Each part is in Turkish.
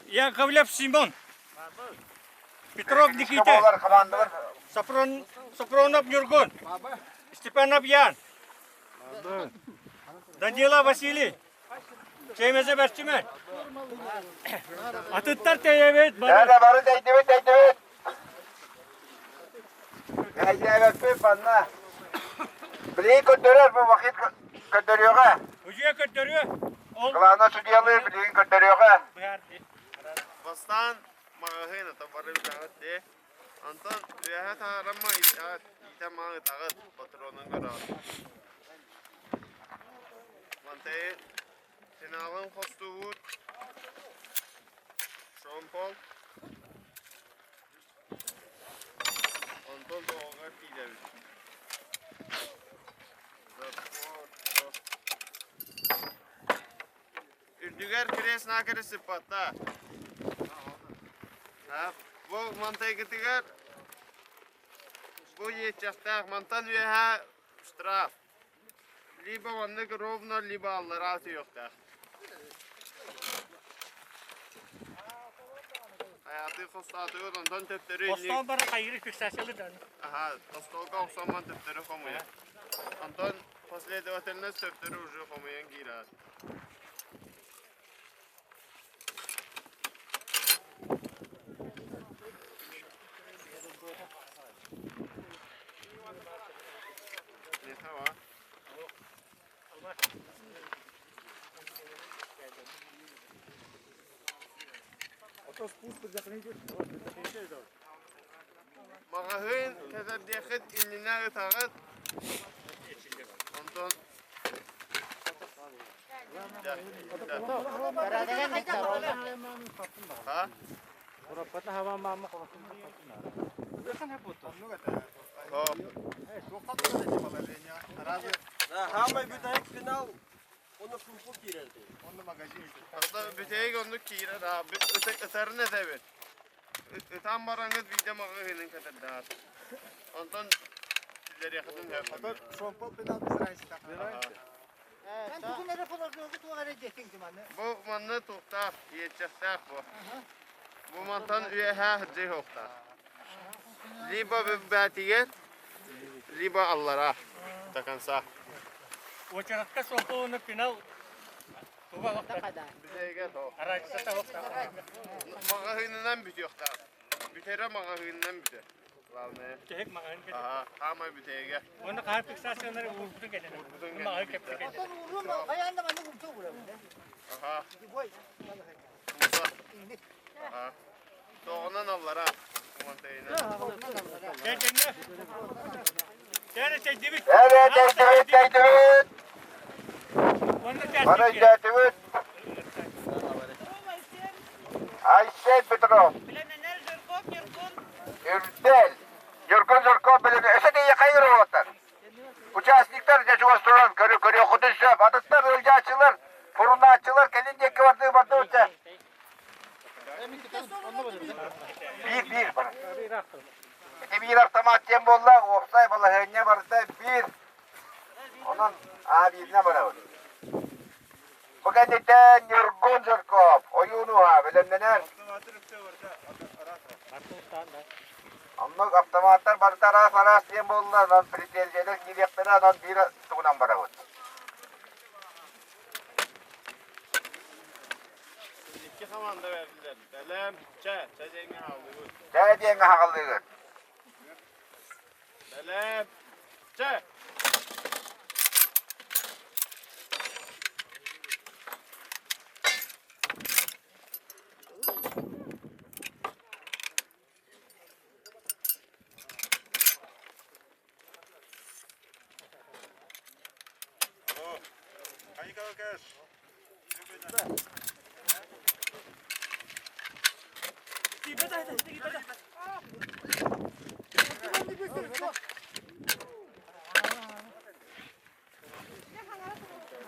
Яковлев Симон. Петров Никита. Кабалар команда бар. Сапронов Нюргун. Степанов Ян. Данила Василий. Çeymeze Berçimen. Atıtlar teyebet. Nerede barı değdivet. Değdivet bir bana. Bileği götürür bu vakit götürüyor ha. Ucuya götürüyor. Kulağına su diyalı bileği götürüyor ha. Bastan magahina tabarı bitagat de. Anton veha tarama ita mağı tagat patronun gara. Mantay Sinalın Kostuvut Sean Paul Anton Doğagar Tidevi Ürdüger Kres Nakari Sipatta Bu mantay gitigar Bu yetecektak mantan veha straf Liba vanlık rovna liba allar altı yokta. Hayatı kostatıyor ondan tepleri. Kostan bana kayırı fiksasyonu da. Aha, kostoka oksaman tepleri komuya. Ondan fasle devatenles tepleri ucu komuyan girer. Ne tava? Magahın kadar diyeket inline ıtağıt. Ondan Ha? Kurapatna hava mama kurapatna patna. Bakın hep otur. Hop. Hamay büyük final onu full girerdi. Onu magazin. Hatta büteyik onu kirer abi. Öterine de ver. Tam barangız video magahının kadar dağıt. Ondan sizlere yakın yapalım. Şompol pedal bizraysi tak. Ben bugün nereye falan gördük o ara geçtin ki bana. Bu manlı tuğtak, yetecektak bu. Bu mantan üye ha hıcı hokta. Liba bir batiyer, liba allara takansa. O çarakka soğuğunu final. Tuba vakta. Bize gel o. Aracısa da vakta. Magahından bitiyor da. Bitere magahından biter. Lavne. Tehek mağın gel. Aha, hamay biteye gel. Onu kahve fiksasyonları vurdu gelen. Mağın kepte gelen. Sen vururum mu? Ayağında bana vurdu vururum. Aha, Boy. Musa. Aha. Doğunan allara. Mantayına. Gel gel. Gel şey divit. Evet değdivet. Onu Bana ters. değdivet. Ayşe Petrov. Ürdel. Yurkun bilin. Öse de yakayır oğlan. Участниктер же жуастыран көрө окутушу, адыттар өлчө ачылыр, фурунда ачылыр, келиндеки барды өтө. Bir bana. Bir автомат тем болла, опсай бала хэнне барда bir. Onun abine bana. Bugünlükten Yurgun Zırkov, oyunu ha, bilenmeler. Anlık avtomatlar barda aras tiem bolla, non pretelceler gidektere, non bir tuğunan bara var. İki hamanda verdiler. Belem, çayenge aldı. Çay diyenge haqallığı. Belem, çay.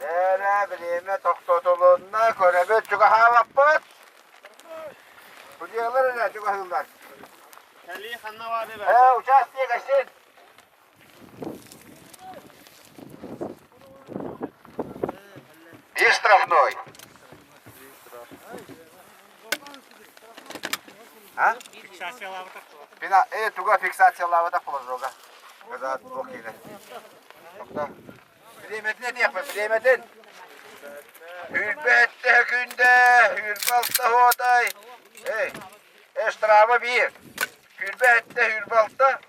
Nere bileyim toktotuluğuna göre bir çuka havappıt. Bu diyorlar ne çuka hıllar. Kelly hanna vardı be. Uçağız diye kaçtın. И штрафной. А? Пина, туга фиксациялавы да положога. Когда блокине. Токта. Bilemetin ne yapma, bilemetin. Hürbette günde, hürbalta hoday. Hey, estrava bir. Hürbette, hürbalta.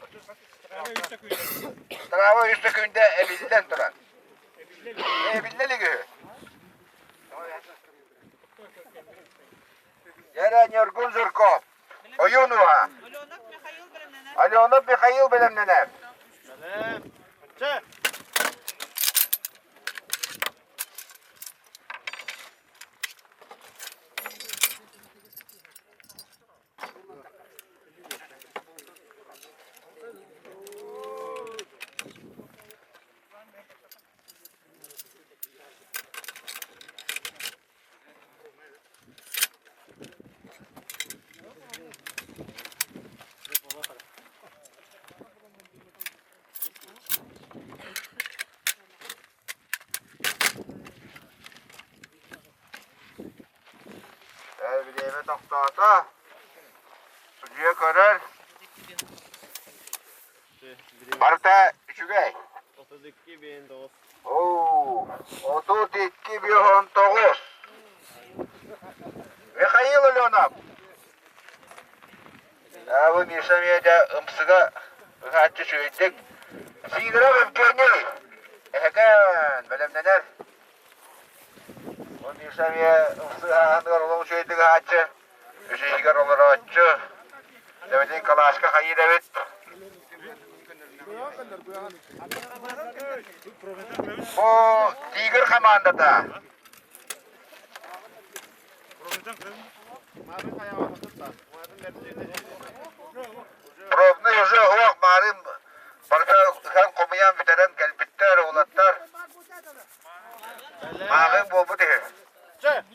Trava üstü günde ebilden duran. Ebilleli gü. Yeren yorgun zırko. Oyunu ha. Alyonov Mikhail bilemnenem. Selam. Çık. Bileme toktata. Sucuya kadar. Marta üçügey. 32.009. Oo, 32.009. Mikhail Alyonov. Abi Mirsamiyede ımsıga ıhatçı söyledik. Sidra Evgeni. Ehekan, belemneler. O Mirsamiye ımsıga hangar olan söyledik ıhatçı. Hüseyigar olur ıhatçı. Demedik Kalaşka hayır evet. Bu Tiger komandada. Probna yüzü ovak marim. Bakta kan komayan bitiren gelbitler oğlatlar. Mağın bu bu değil. Çık.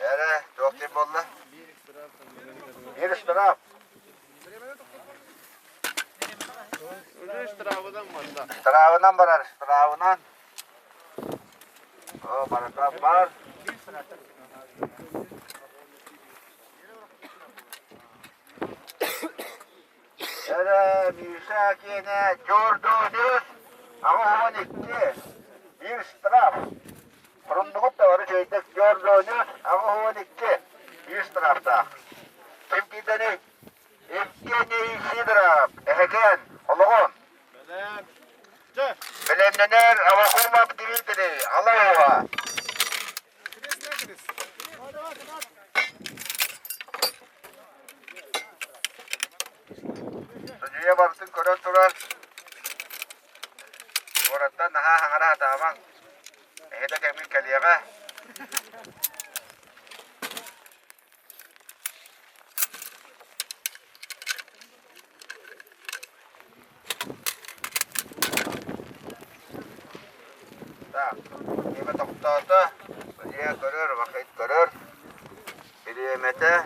Yere, çok tim bolla. Bir ıstırap. Öyle istirahadan var da. Stravından barar, stravından. O barakap var. Yere, müsakine, gördünüz. Ama o nikti. Bir straf. Fırındıkıp da var şeydik gördüğünüz ama o nikti. Bir strafta. Kim gidenik? Evgeni Sidorov. Ehegen. Oluğun. Selam. Çık. Bilemneler avakumap Dimitri. Allah'a. Sucuya barsın kören turar. Orada naha hangara hataman. Ehede kemin keliyaga. Tak, ini tokta dia görür, vakit görür. Bilemete.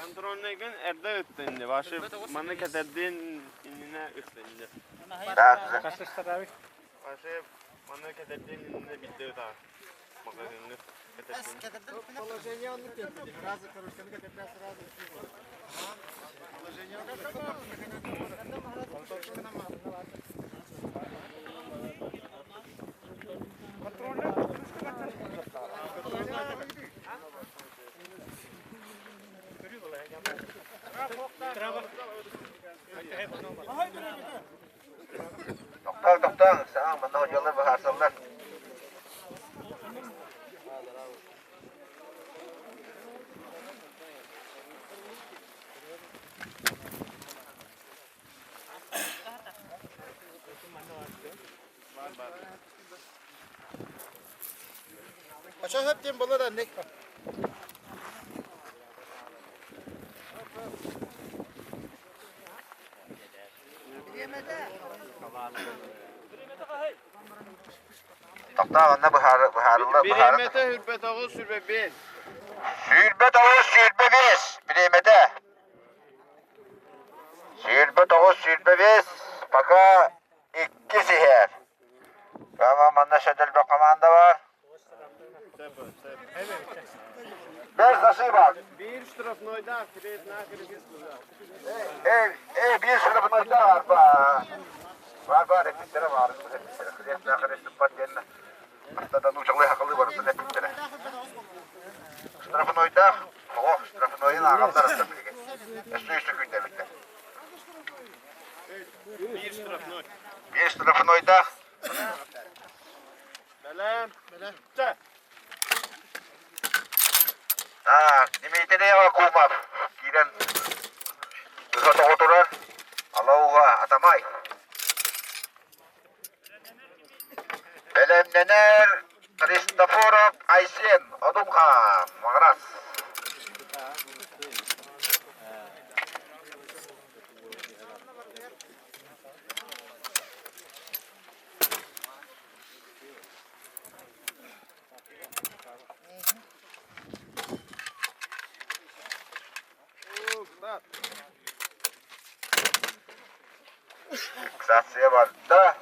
Kontrolüne gün erde öttendi. Başı bana keterdiğin inine öttendi. Tak, Kaç ıstırabı? Başı bana keterdiğin inine bitti daha. Magazini keterdiğin. Положение он не терпит. Разы, короче, он как раз сразу. Положение Doktor, sen bana hocalar bakarsanlar. Aşağı hep diyen bana da ne? Tokta bana buharlı. Birimete hürpet oğuz sürbe 1. Sülbe 9, sülbe 5. Birimete. Sülbe 9, sülbe 5. Paka 2 siher. Tamam anlaşıldı bir komanda var. Bir sası var. Bir strafnoyda kret nakırız kızlar. Bir sınıfın oyunda var. Var hepsine var. Hepsine nakırız sıfat yerine. Hatta uçaklığı hakalı var. Hepsine. Sınıfın oyunda. Sınıfın oyunda ağamlar arasında. Üstü günde bitti. Bir strafnoy. Bir sınıfın oyunda. Belem. Çe. Dimitri Yakupov. Giren. Sırada oturan. Allah'a atamay. Belemnener Kristoforov Aysin Odumkhan Mağras. Kısasıya var da.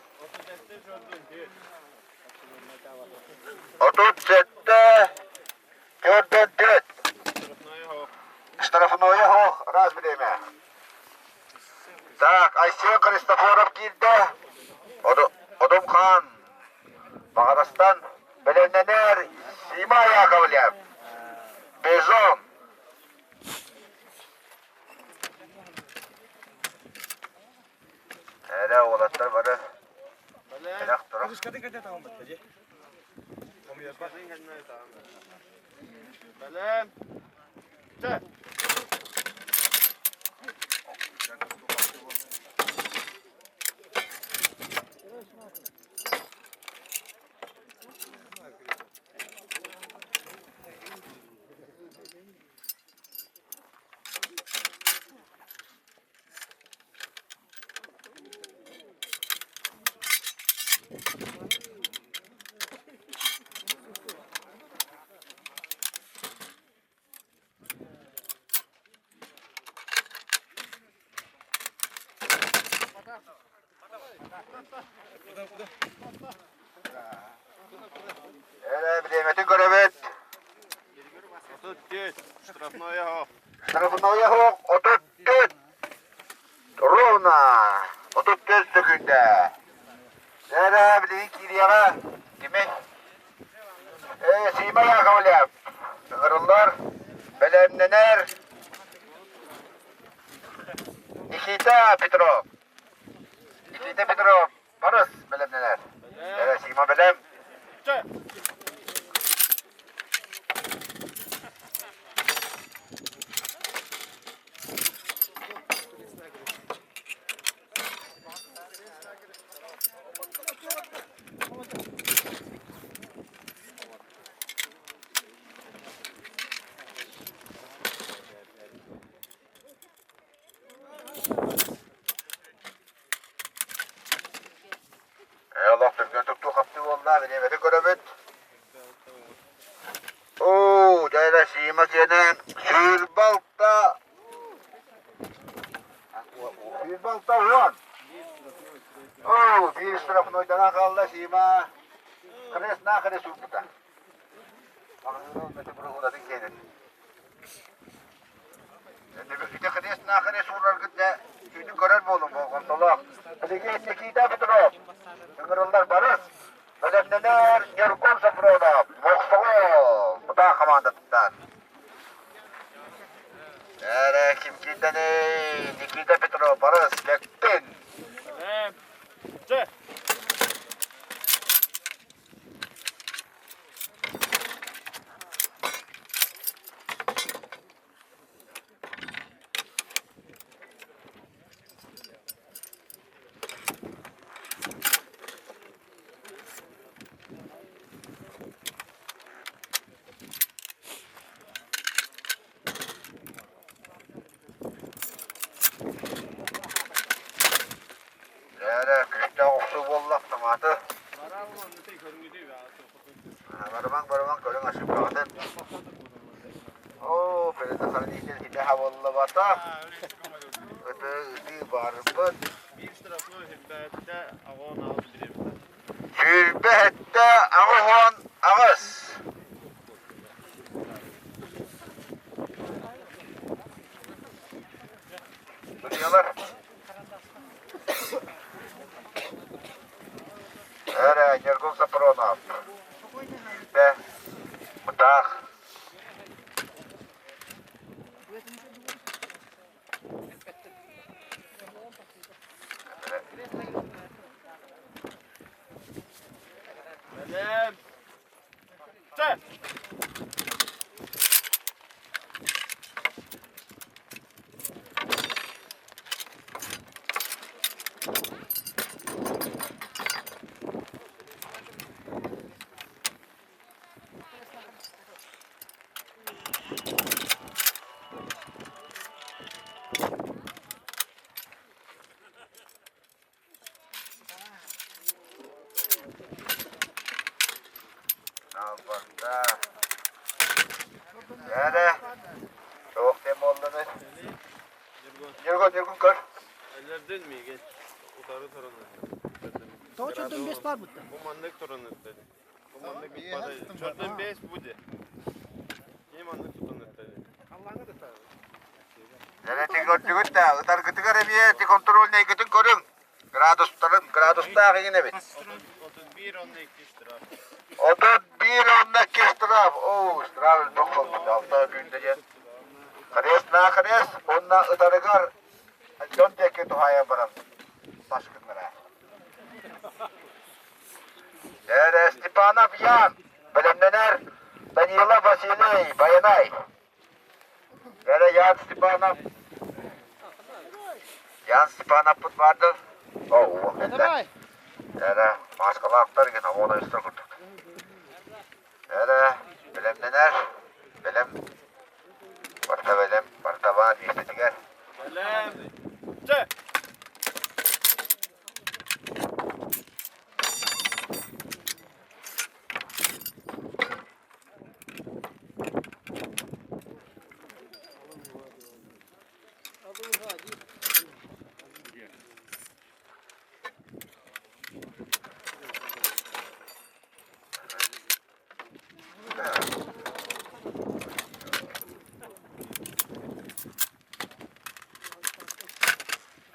37 gördün düt. Штрафное хох, раз время. Так, Aysen Kristoforov girdi. Odumkhan. Mağarastan Belennener Sima Yakovlev. Bezon. Hele oğlatlar var. Helak durak. Belem. Çe. Hele bir demetin görevet. 34. Штрафное хох. Штрафное хох 34. Ровно. 34 секунde. Hele bir deyin kiriyaga. Demek. Sima Yakovlev. Kırıllar. Belemnener. Nikita Petrov. Nikita Petrov. Barış Belemnener. Hele Sima Belem. Çe. Allah bilgen tuttu kaptı vallahi demedi görevet. Oo, dayla Sima gene Sülbalta. Sülbalta ulan. Oo, bir tarafın oydana kaldı Sima. Kres kres burada. Anadolu mete buru uladın kendin. Bir de kres kres uğrar gitti. Şimdi görer mi oğlum bu kontrolü? Nikita Petrov. Kırıllar Barış. Belemnener Yerkon Safronov. Moksogol. Bu da komandatından. Kim gitti ne? Nikita Petrov. Barış. Lektin. Belem. Çe. Baramang körün aşıp kaldı. Oo, böyle takalıyken hide havalı bata. Öte barbut. Bir tarafına hübbette ağon alıp birimde. Şürbette ağıhon ağız. Duyuyorlar. Öyle, Nergul Sapronov. De, Mıtak. Benim. Çek. Nalbanda. Öyle. Soğuk dem oldu ne? Yürgün kır. Ellerden mi geç? Utarı torunu. Того çöpten 5 var burada. Bu mandık torunu dedi. Bu mandık bir paraydı. Çöpten 5 bu de. Ne mandık torunu dedi. Öyle tigöt de, ıtar gıtıgar ebiye, ti kontrol ne gıtın körün. Gradus'ta yine bit. 31 12 lira. O da bir ondaki straf. Oo, straf çok oldu. Altı günde ya. Kres, onna ıtarıgar. Dön teki tuhaya baram. Başkınlara. Stepanov Yan. Bilimlener. Danila Vasiley, Bayanay. Yan Stepanov. Yan Stepanov put vardır. Oo, Давай. Maskalı aktar gene, ona üstüne kurduk. Bilimlener. Bilim. Varta bana bir istediler. Benim. Çek.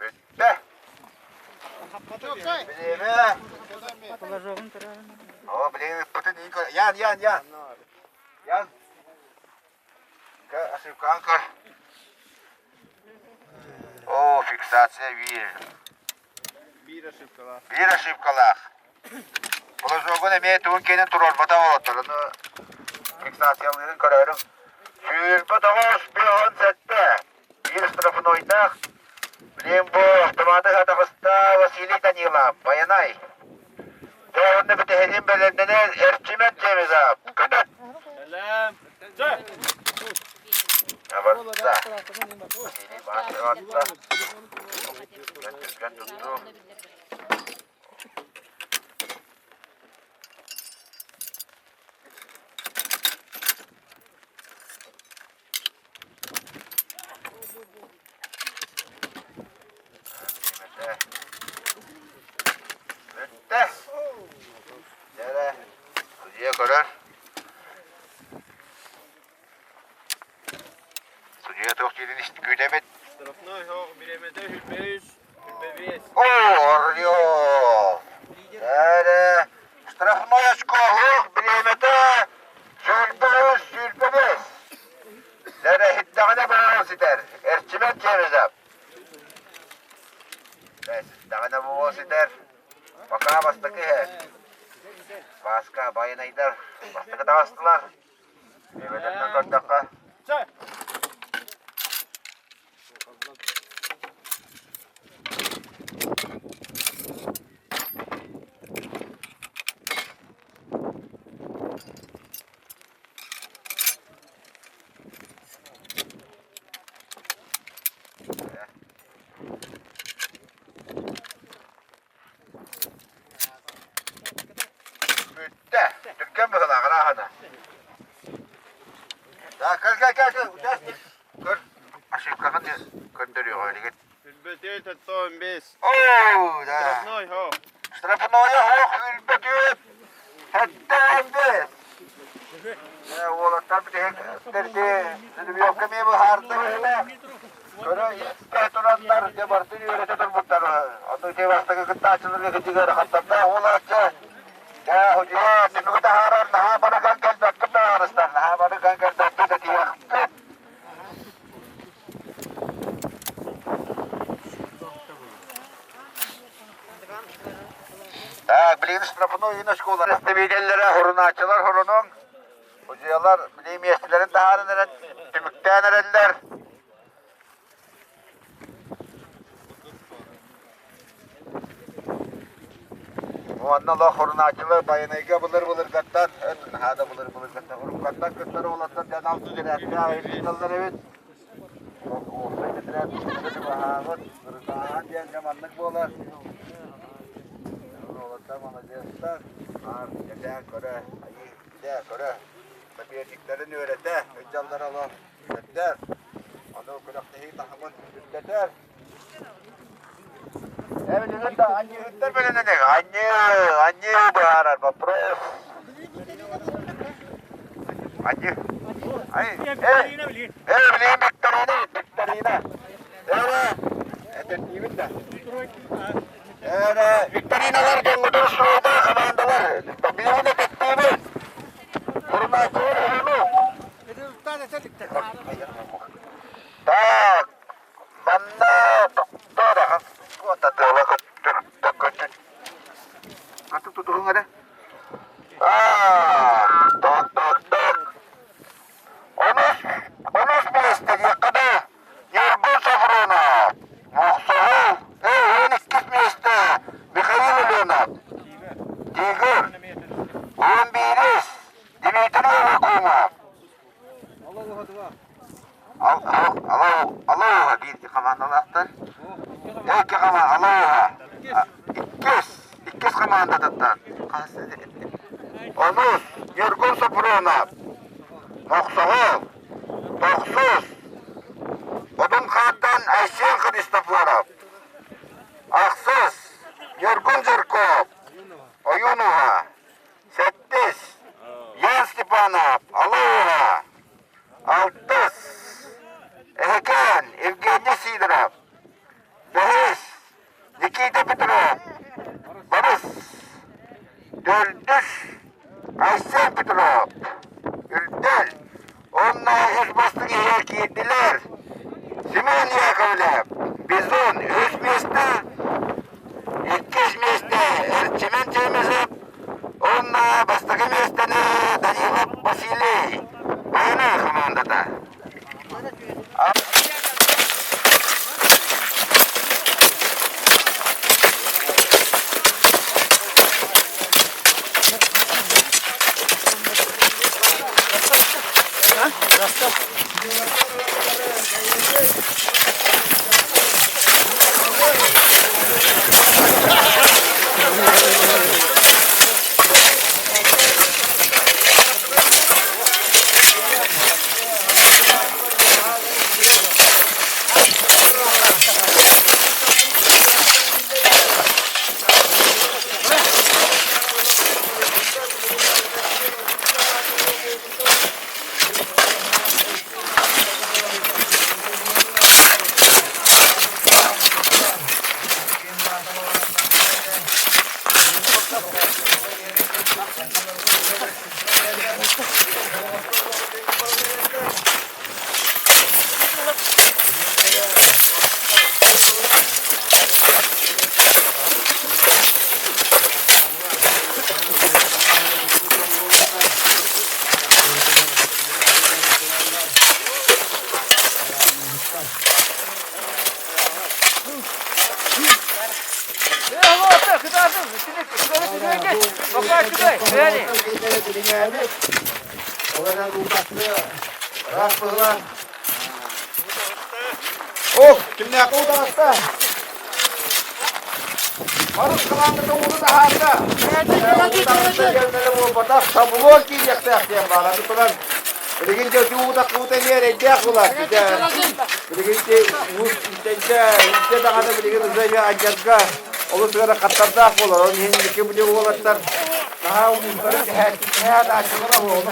Bitti. Çok say. Bilimi. Положовым тарарım. Ama bilimi pıtı değil. Yan. Yan. Asıl kanka. Oo, fiksasyon bir. Bir aşıp kala. Bir aşıp kalak. Buluşoğun emeği tuğun kenin turur. Bata olatlarını. Fiksasyon kararım. Şürpü doğuz bir on sette. Bir tarafını oynak. Bilim bu. Tımada Kazakhstan Vasily Danilov. Bayanay. Doğru bir tehdin belirlenen Erçimet Cemiza. Kadın. Benim. Çek. Yavaşta. Vasily Başıvatta. Ben tuttum. Bitti. Nere? Sucuya kadar. Sucuya tokçilin işte güdemet. Tarafına yok. Bilemede hübbeyiz. Hübbeyiz. Oryo. Nere? Штрафной очко. Bilemete. Sürperiz. Nere? Hiddağına bağlı eder. Erçimet cemizem. Hiddağına bağlı eder. Baka bastıkı he. Baska bayanaydır. Bastıkı da bastılar. Meyvelerinden kordaka. Çek. Bitti. Dükkan mı kılan ahana? Gel. Gör. Aşık kakın gönderiyor öyle git. Ylbötüt att on bis. Oo da. Noi ho. Strapanoja hoch ylpetyöt. Hättään ves. Ja huolettaa pitää tertee. Se vi åka med på harta. Köra iskahtunan tarvitse vartin yhdessä turvuttanut. Anu se vasta kun taatsunut niin kitigara hattaa huolatse. Ja hojaa sinun taharan naapanakan keltä kataarasta. Naapanakan keltä pitää. Bilin strafını yine şkolar. Estebidellere horunu açılar horunun. Hocalar bileyim yestilerin daha neren, tümükten nerenler. O annalar horunu açılar bayanayga bulur kattan. Hada bulur kattan. Horun kattan kıtları olasın diye namsız eder. Ya yestiler evet. O sekretler kıtları bahavat. Kırıkağın diyen zamanlık bolar. Tamam arkadaşlar. Yeter köre. Yeter köre. Tabiatçıkların öğrete. Öncallar alalım. Yeter. Onu kulaktahi tahmin. Yeter. Evet yeter. Anne yeter böyle ne demek? Anne bağırar. Baprayım. Anne. Ay. Evet bileyim Viktorina. Evet. Efendim de. Viktorinalar dengede şurada kamandalar. Bilimi de tektiğimiz. Kurma koyunu. Tak. Bana doktora. Kuota tuolla kottun. Kattu tutuhun ada. Tok. Onus mielestä yakada. Yurgun safrona. Muhsahu. Mister, Mikhail Leonard, Igor, Umbiris, Dimitri Vakuma. Allah'a bir komandalar. İki komanda Allah'a. İkiz komanda tuttan. Onus, Yurgun Soprona, Moksoğlu, Toksuz, Odun Kağıt'tan Ayşen Kristoforov. Aksız, Yorgun Zırkov, Oyunuha, Settis, Yan Stepanov, Alouha, Altız, Eken, Evgeny Sidorov, Behiş, Nikita Petrov, Boris, Dördüş, Aysen Petrov, Ültel, onlar Özbastı'nı yer giydiler, Simen Yakovlev, Bizon, Özmeste, İkiz meste, Erçimen Çemezep, onunla bastığı mestene Danilov Vasily, bayana komandada. Oh, kimne akıl da hasta. Harus kelang ketemu dah harga. Gelmeli bu batak sabulur ki yakta yakta bala tutulan. Bilgin de tuğda kuğda ne diye kulak. Bilgin de vur işte daha da bilgin uzaya acıkka. Olur sonra katlarda olur. Onun hindi biliyor olanlar. Daha umutları her açıklara olur.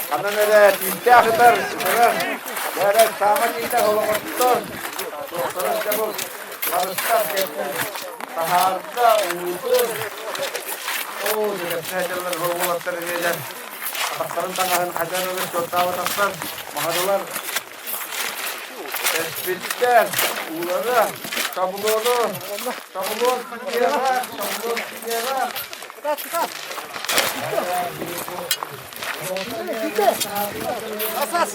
Karena ada tinta sebentar, ada sama tinta kalau kotor, terus kamu harus harga utuh. Oh, tidak saya jalan kalau terjadi. Sekarang tangan hajar oleh kota watak mahadolar. Espiter, ulara, kabulonu, kira. Asas.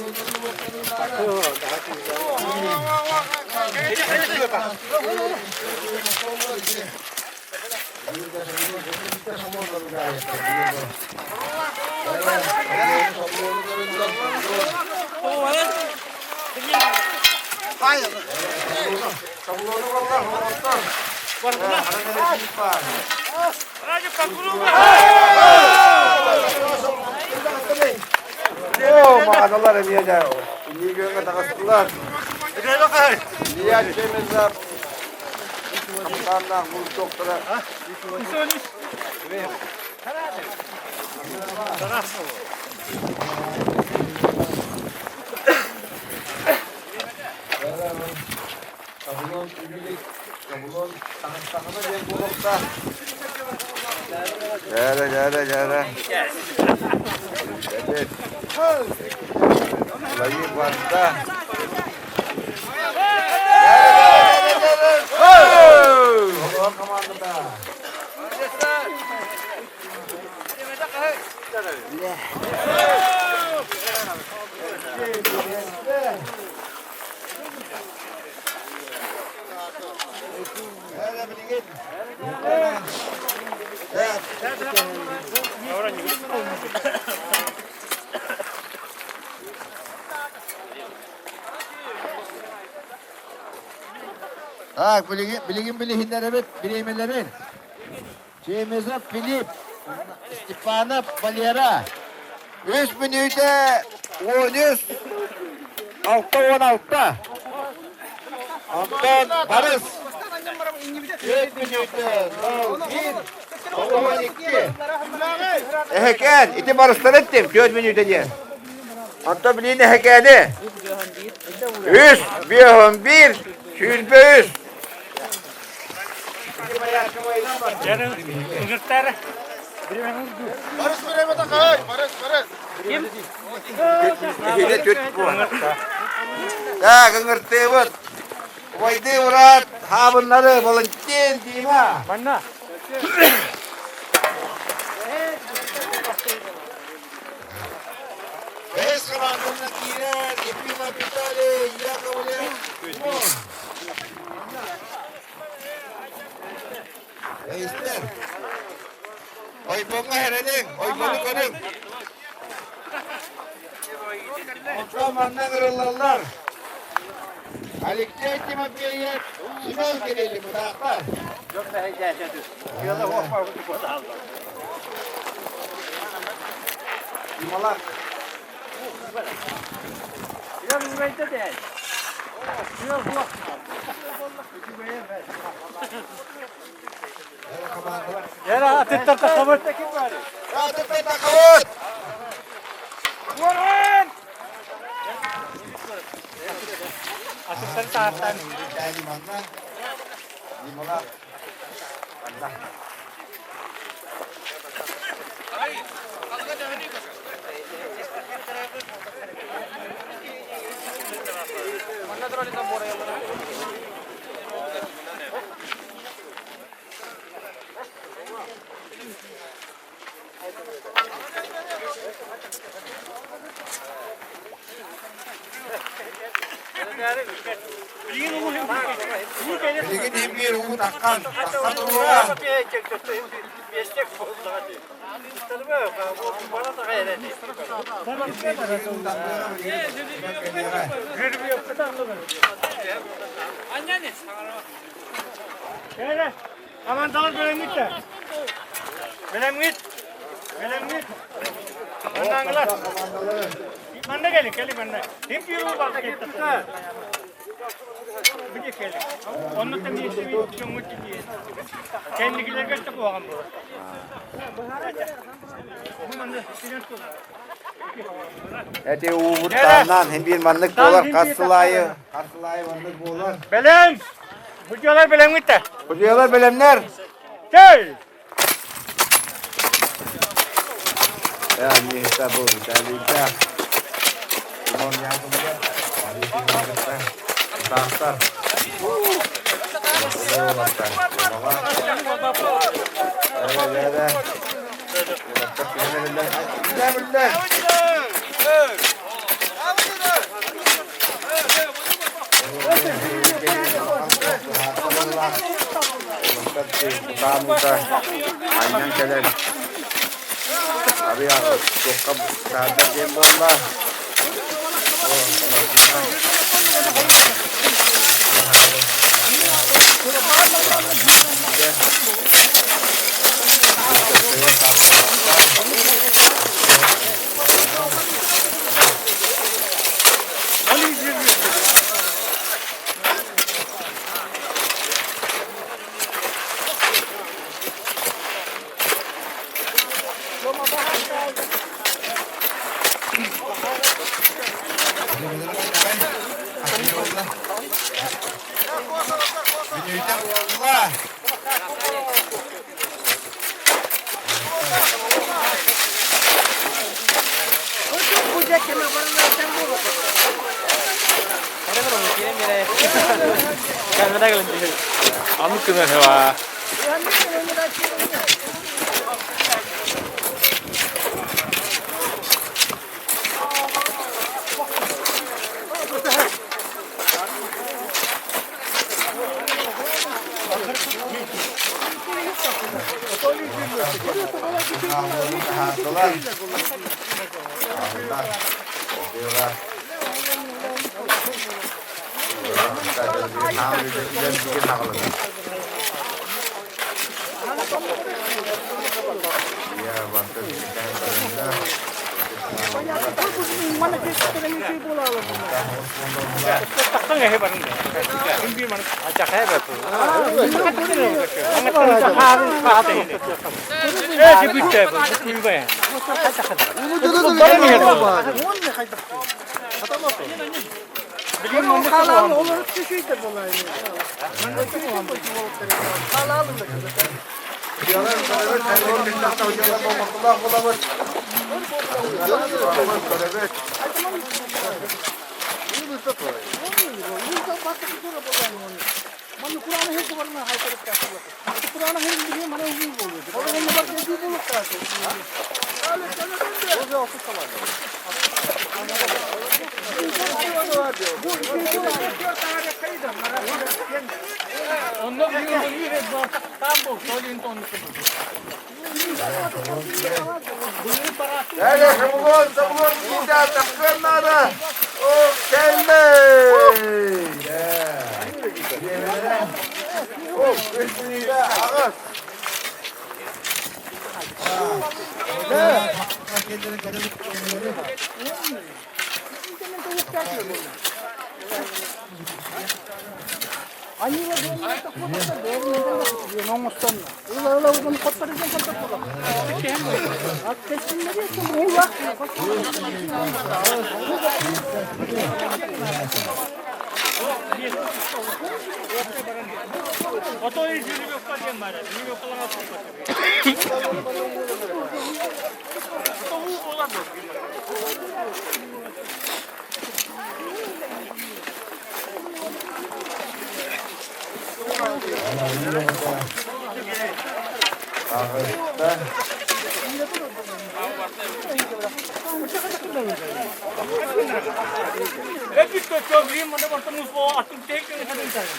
Oh, makadalar ini aja. Ini gue katakan setelah. Dia cemezap. Tanah untuk terang. Kabulon tangan-tangannya yang buruk dah. Jara. Jadi. Lagi bantah. Oh, kemana dah? Ha, bilihinler evet, bileyimlerin. Şeyimize Filip, Stefana Valera. 3 minüte 13 6-16. Anton Barış. 4 minüte 12. Heken, iti barıştan ettim 4 minüte diye. Anton bilini hekeni. 100, 1, 100. Yarın ıngırtlar. Barış vereme de kay. Barış. Kim? Ini tut bu. Ya, ngerti buat. Wajdi urat, ha bunları balıncin dima. Mana? Eskalantına girer, ipima pitale, ya kavule. İster. Oy bunga heredin, oy bunu konum. Otamandan kırılarlar. Alikte etime bir simol girelim bıraklar. Yok da heyeceğiz. Yolda korkma bu kadar aldı. Malak. Yolun beyde de. Yol bu. Yara atıtlar takavut. Atıtlar takavut. Vurun! Atıtlar tahttan. Malak. Allah. Biligin himpir takkan. Takkan Beşlik bozdu hadi. Tanımıyor yok. Bana da hayal edeyim. Gürbi yok kadar anlamadım. Anneniz. Şöyle. Aman dal böyle git de. Böyle git. Böyle git. Ananglar. Bana gelin bana. Hep yolu bak gitti. Bir de gelin. Onun da bir işi yok. Çok iyi. Kendileri götürdü bu adam. Ete uğurtandan hem bir manlık bolar, kasılayı manlık bolar. Belem! Bu diyorlar belem gitti. Bu diyorlar belemler. Gel! Ya nihta bu, dalita. Limon yardımcı. Tahtar. Aynen gelen. Abi ya çok sadece dem bolla. Amuk kena sewa. Takkan ya hebat ini. Ini mana? Acak hebat tuh. Angkat harus pahat ini. Sebut ya, ini apa ya? Hadi semua kita takkan nada. Okey. Oh, ini dah agas. Oto ini juri lokal yang mana? Juri lokal yang apa? Tahu orang tu. Lagi tu problem mana bertemu semua atuk cek dengan kadang kadang.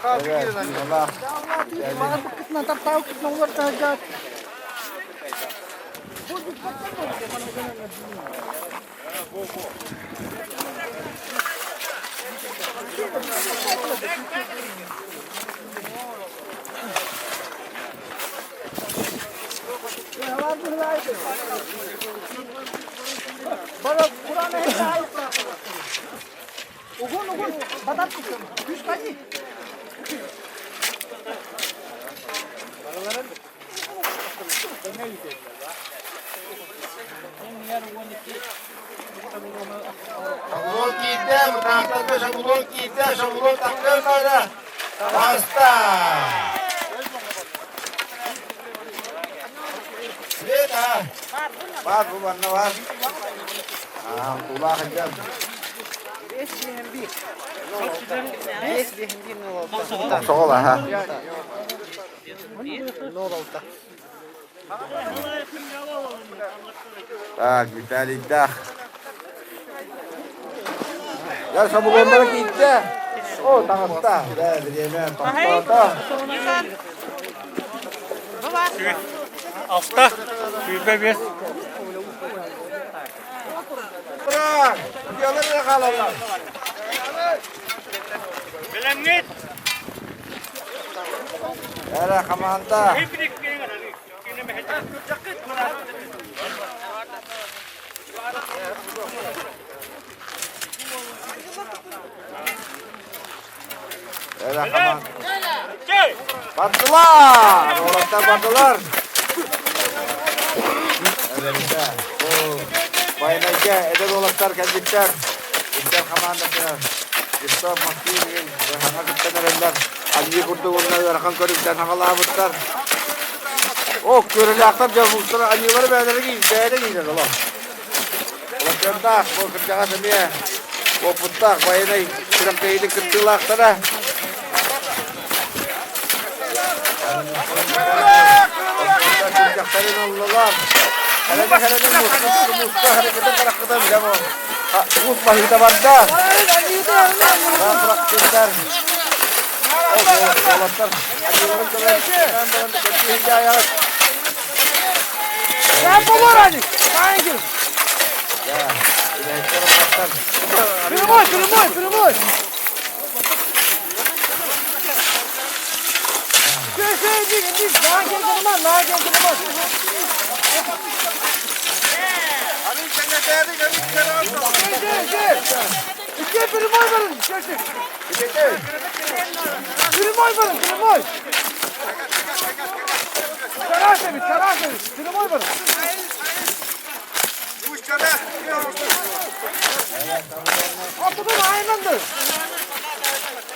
Evet, Allah. Nanti tahu kita nomor saja. Bana Kur'an'ı hep daha Ugun, badat kuşum. 100 kaji. Sabulun kita, bertangkap sabulun kita, sabulun tangkap mana? Basta. Lihat ah. Var bu warna var. Ah, tulah aja. Sokola ha. Ah, kita lidah. Ya sabulunlara kita. Oh, tangasta. Dah, dia tangasta. Altta. Yüzde bir. Bırak. Diyorlar ya kalanlar. Belem git. Ya kamanda. Hep bir kere hani. Yine mi hecet? Ya kamanda. Gel. Bantular. Orada bantular. Evet işte. Bu bayınayca eder olaklar kendikler. İster kamandasına. İşte makiyin. Hanga gittenler eller. Anji kurdu onları rakan körükten hangalar butlar. O körülü aktar javuklar anjiları beğenleri giyinler oğlum. Olaklarında bu kırcağa semiye. O puttak bayınay. Şurak deydi kırtılı aktara. Kırcakların Allah'lar. Hele musta harekete bırakıda bile bu. Mut bahide var da. Bırak gönder. Olatlar. Acıların kadar. Ben de hikaye ayak. Ya baba hadi. Hangi? Ya. İlahitlerim baktan. Kırmoy. Şey, daha gel kanıma. Hani sen ne değerli görmüşler olsun. İki kırmoy verin. Kırmoy verin. Karar sevit. Kırmoy verin. Bu işçiler. Kapıdan aynandı.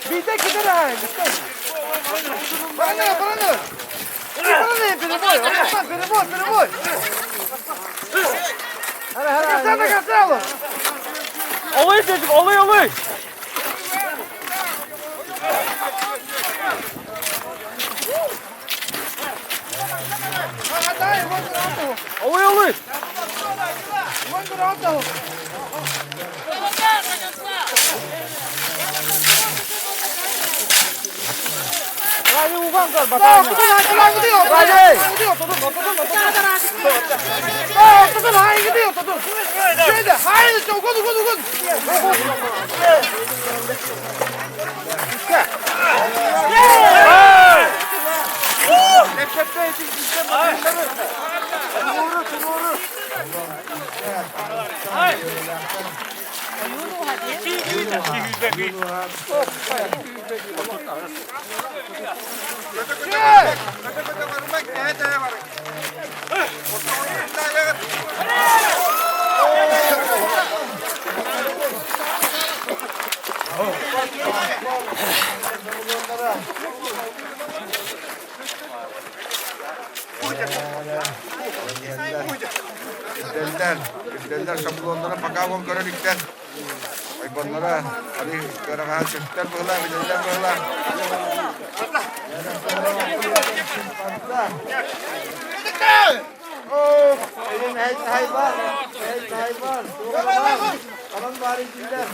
Bir de gider aynı. Bana ne? Kırmoy. Hadi. Gelsene oğlum. Olay çocuk, olay. Olay. Hadi ulan kal bakalım. Hadi gidiyor. Tutun. Şöyle, haydi çok ukun. İzlenler şablonlara pakavon körülükten. Hayvanlara hani göreğe çeşitler böyle, bilenler böyle. Oh, elin hayvan. Hayvan. Kalan bari cinler.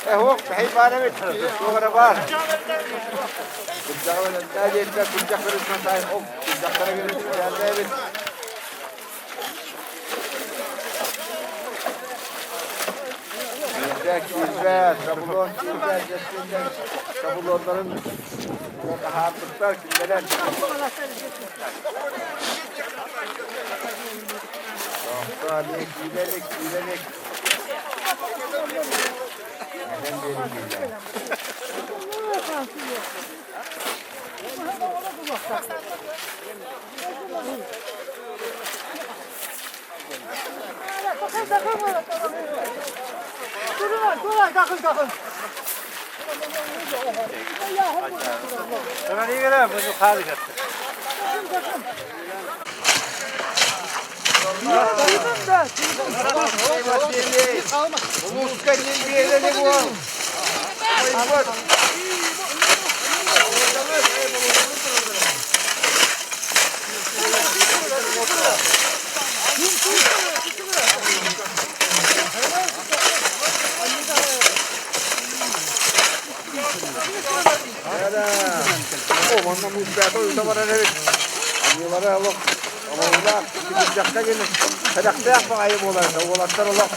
هو صحيح انا مت صغير بار كنت اول انتاج انت كنت اخر اسمه اوف كنت اخر جالس Güzel, sabulon, güzel, geçtiğinden sabulonların rahatlıklar kimden? Sağlık, iyilik. Neden benim güzel? Durun, kalkın. Sana iyi göre bunu khali yaptı. Ondan bu ispiyatı uyutabaran evet. Anıları alıp ama ulan iki kucakta gelin. Kadakta yapma ayıp olarsa. Oğlatlar ola.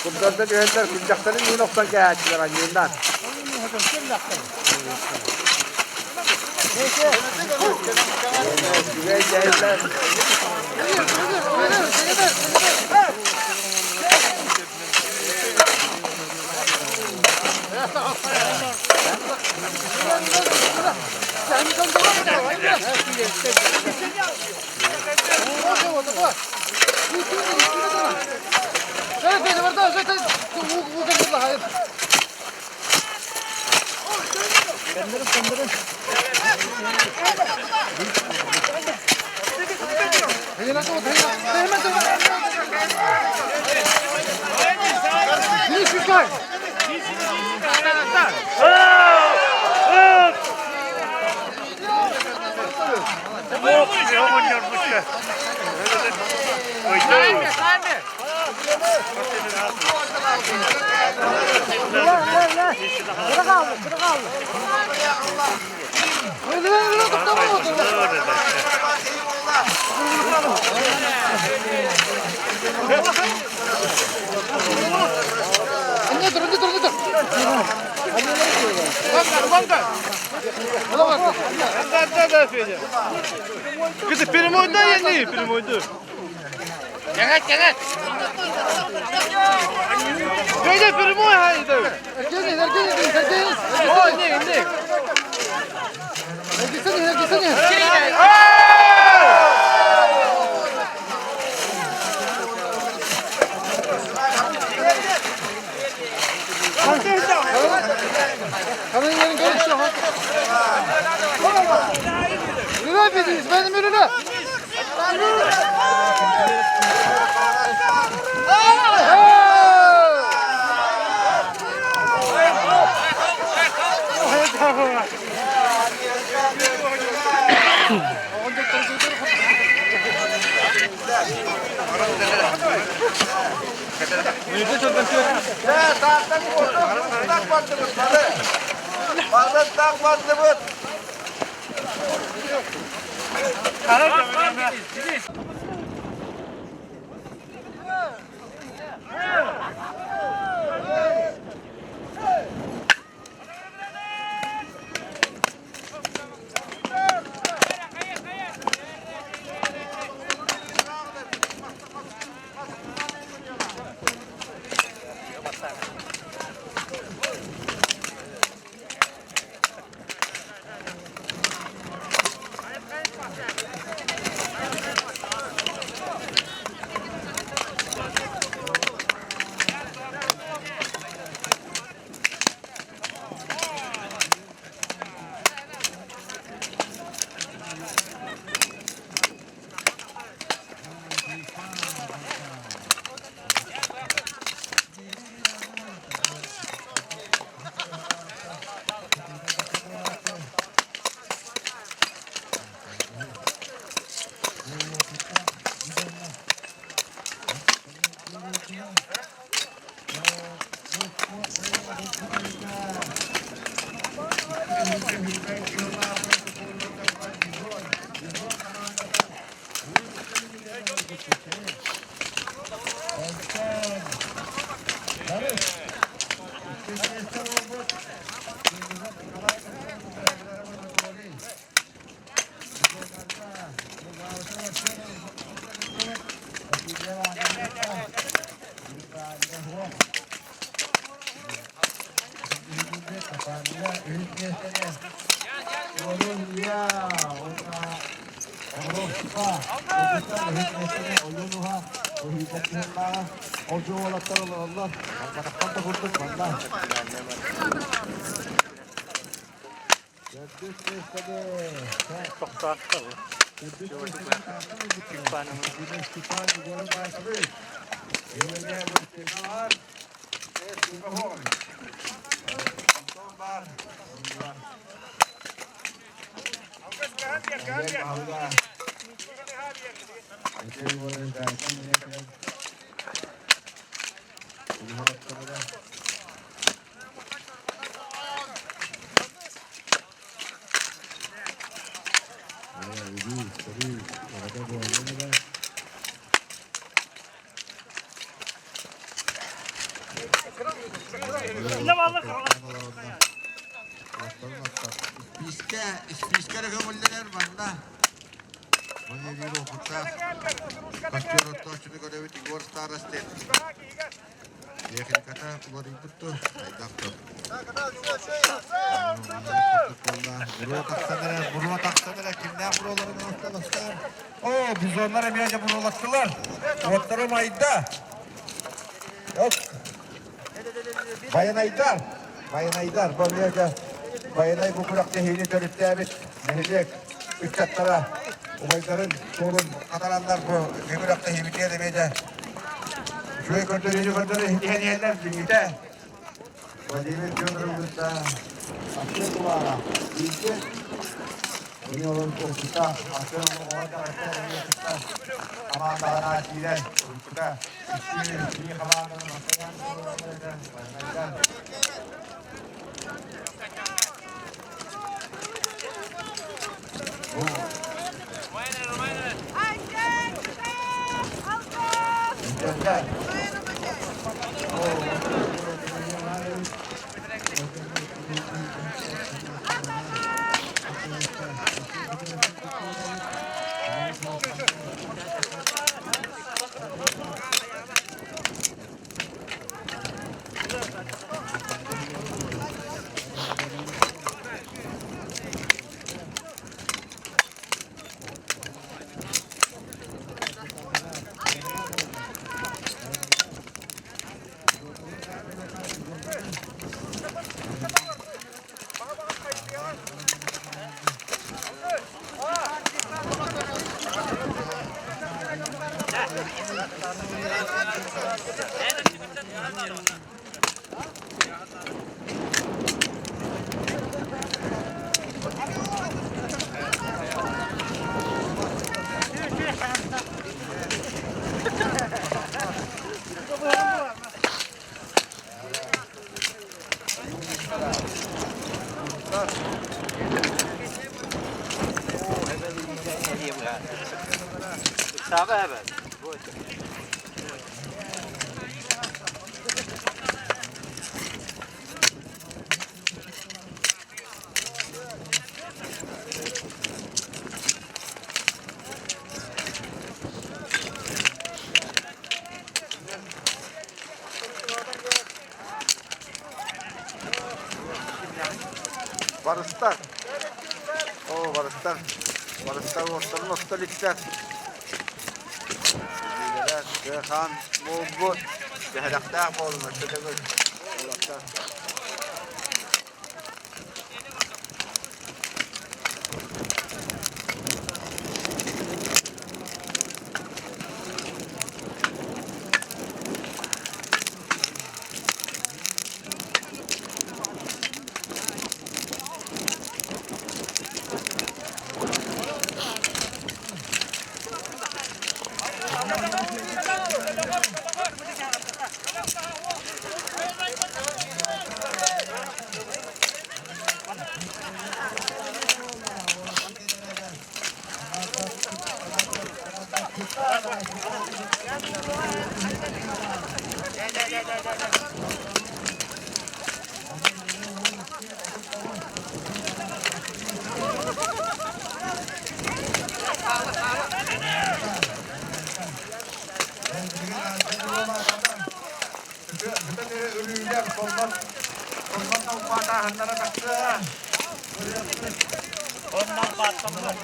Bundan da güvenler kucakların iyi noktan kayakçılar anıyından. Güven cahiller. Kızı primoyda yendi, primoyda. Jangat. Böyle primoy haydi. Erkeğin. O ne? Gitsene. Kanın yerin karışıyor. Ne yapıyorsunuz? Benim önüne. Tak bandımız. Karar Çok tatlı. Ne varlık? İspiskere gömüldüler bana. Bana bir okutta. Kaçıyor otoçunu görevi tigor starastet. Yekin kata kubari putu. Doktor. Buruma taksanlar kimden buralarını ortalaştılar. Oo biz onlara bir buralattılar. Otlarım ayda. Yok. Bayan Aydar. Bayan Aydar. Bamyaca. Bayan Ay bu kurakta heyli törüttüğümüz. Nehirlik. Üç çatlara. Umayların sorun katalanlar bu. Bir kurakta heyli demeyece. Şöyle gördüğünü hediyeler birlikte. Vadimet gönderiyorsa. Aslı duvara. İlki. Ini orang kita. Aslı orada kita. Aman daha nakiler. Kita. İşte kalanların masayan. Sabe hemen. Barışlar. Oo barışlar. Barışlar ortadan ostalikler. Khan bu şehrakta olmuş. Ondan patlamıyor.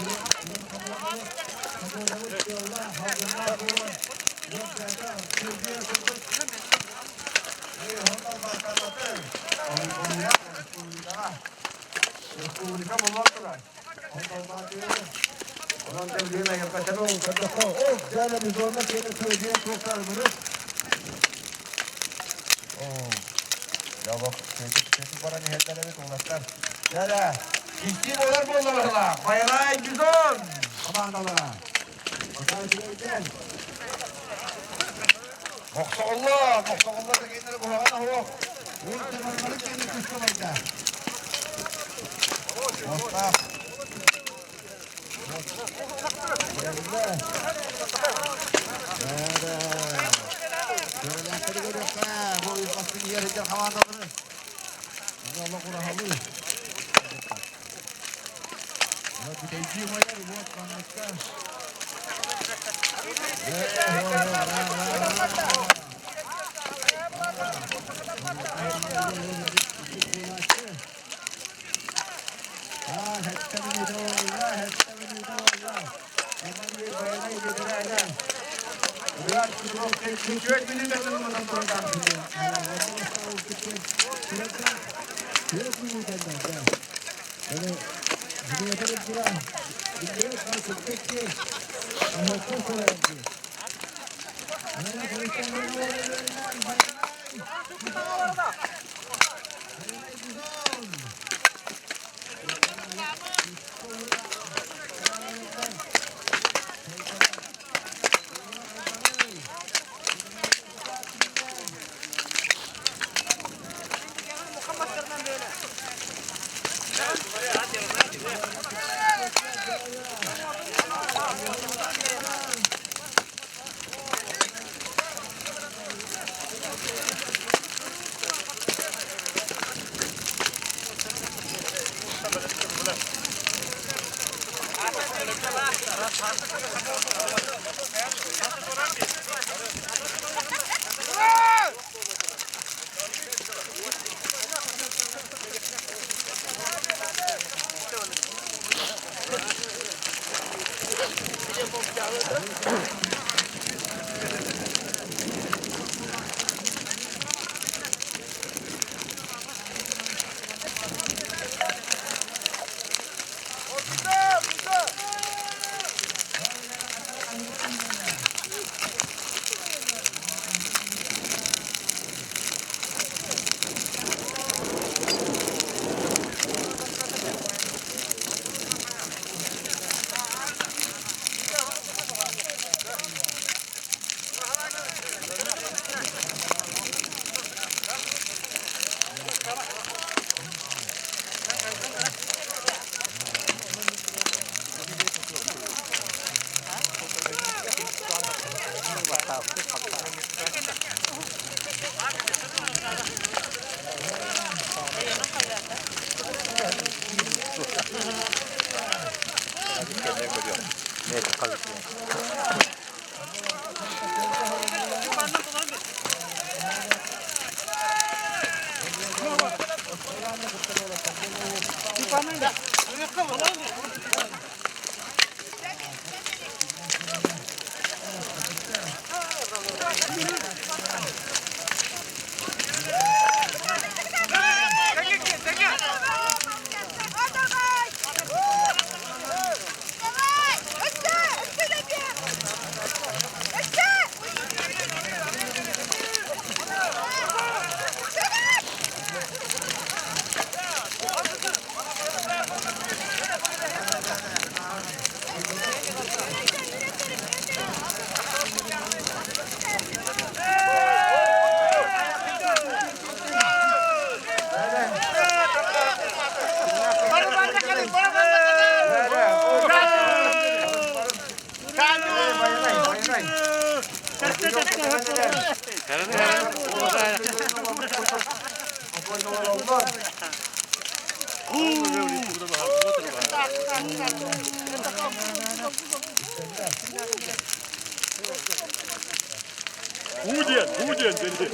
Ya bak, çocuk bana nihetler evet oğlaklar. Yara, ciddi olur mu onlarla? Bayrağı güzel. Komandalara. Bakalım gel. Moksa Allah da kendini kulağına yok. Bu zamanları kendi kuşlamaydı. Mustafa. Geldiler. Şöyle görüyoruz ha. Bu ülkasını yerinden komandaları. Allah kurahalı. Ya bir teyzeyim ayar bu atlanmakta. Karını Hudien dedi.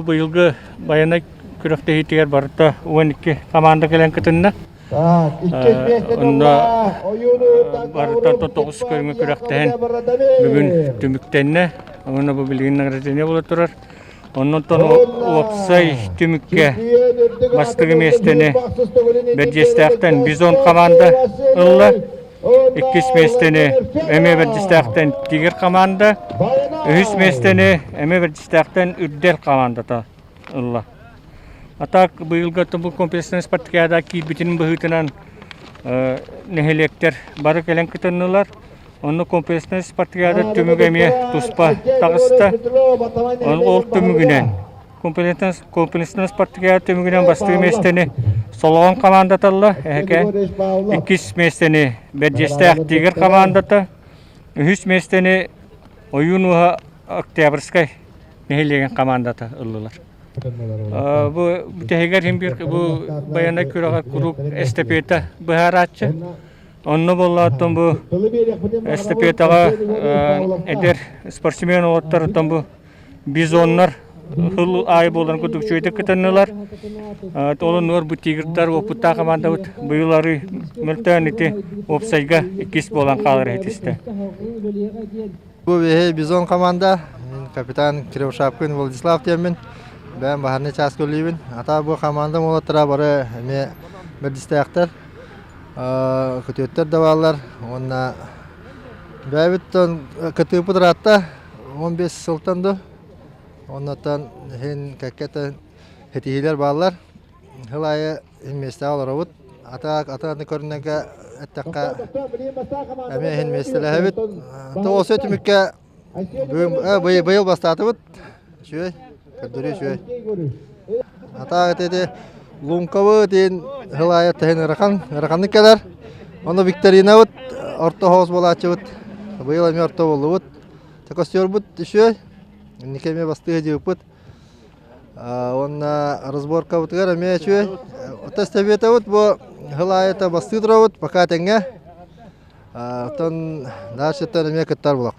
Bu yılgı bayana kürekte hitiyer barıta 12 komanda gelen kıtında. Onda barıta 9 körüngü kürekten bugün tümüktenine. Ona bu bilginin aradığını bulup durar. Ondan sonra Opsay tümükke bastığı mesteni Bercestak'tan Bizon komanda ılla. 2 mesteni Eme Bercestak'tan Tiger komanda. 3 mesteni Eme Bercestak'tan Üddel komanda da ılla. Atak bu yılgı bu kompleksinin Spartakiyadaki bütün büyütünen nehelekler barı gelen kıtınlılar. Onu kompleksinin Spartakiyada tümügemiye tuspa tağısta. Ol tümügünen. Kompleksinin Spartakiyada tümügünen bastığı mesteni Soloğan komandatalı. 2 mesteni Bercestak Tiger komandata. 3 mesteni Oyunuha Oktyabrskay nehelegen komandata ıllılar. Bu teheger hem bir bu bayana kürağa kuruk estafeta baharatçı. Onu bollattım bu estafetaga eder sportsmen olatlar bu bizonlar hıl ay bolan kutukçuydu kıtanılar. Olun var bu tigirler o puta komanda bu yılları mültaneti opsayga 2 bolan kalır etiste. Bu bizon komanda kapitan Kirevşapkın Vladislav Temin. Ben baharne çaskölüyüm. Ata bu komanda olatlar barı me Bercestak'tar. Kötüyetler de varlar. Ona Bevitton kötü pudratta 15 sultandı. Ondan hen kaketa hetihiler bağlar. Hılaya mesleği olarak ata körünege ettakka eme hen mesleği evet. To sötümükke bayıl bastatı bud. Şöyle kadri şöyle. Ata dedi Lunkavı din hılaya tehen rakanlık kadar. Onu Viktorina bud. Orta hoz bolatçı bud. Bayıl eme orta boldu bud. Takostyor bud şöyle. Никеме бастыгы бут. Он разборка вот гара мечуе. Отестебета вот бо хлаета бастыдра вот пока тенге. Тон дальше тен мекаттар булак.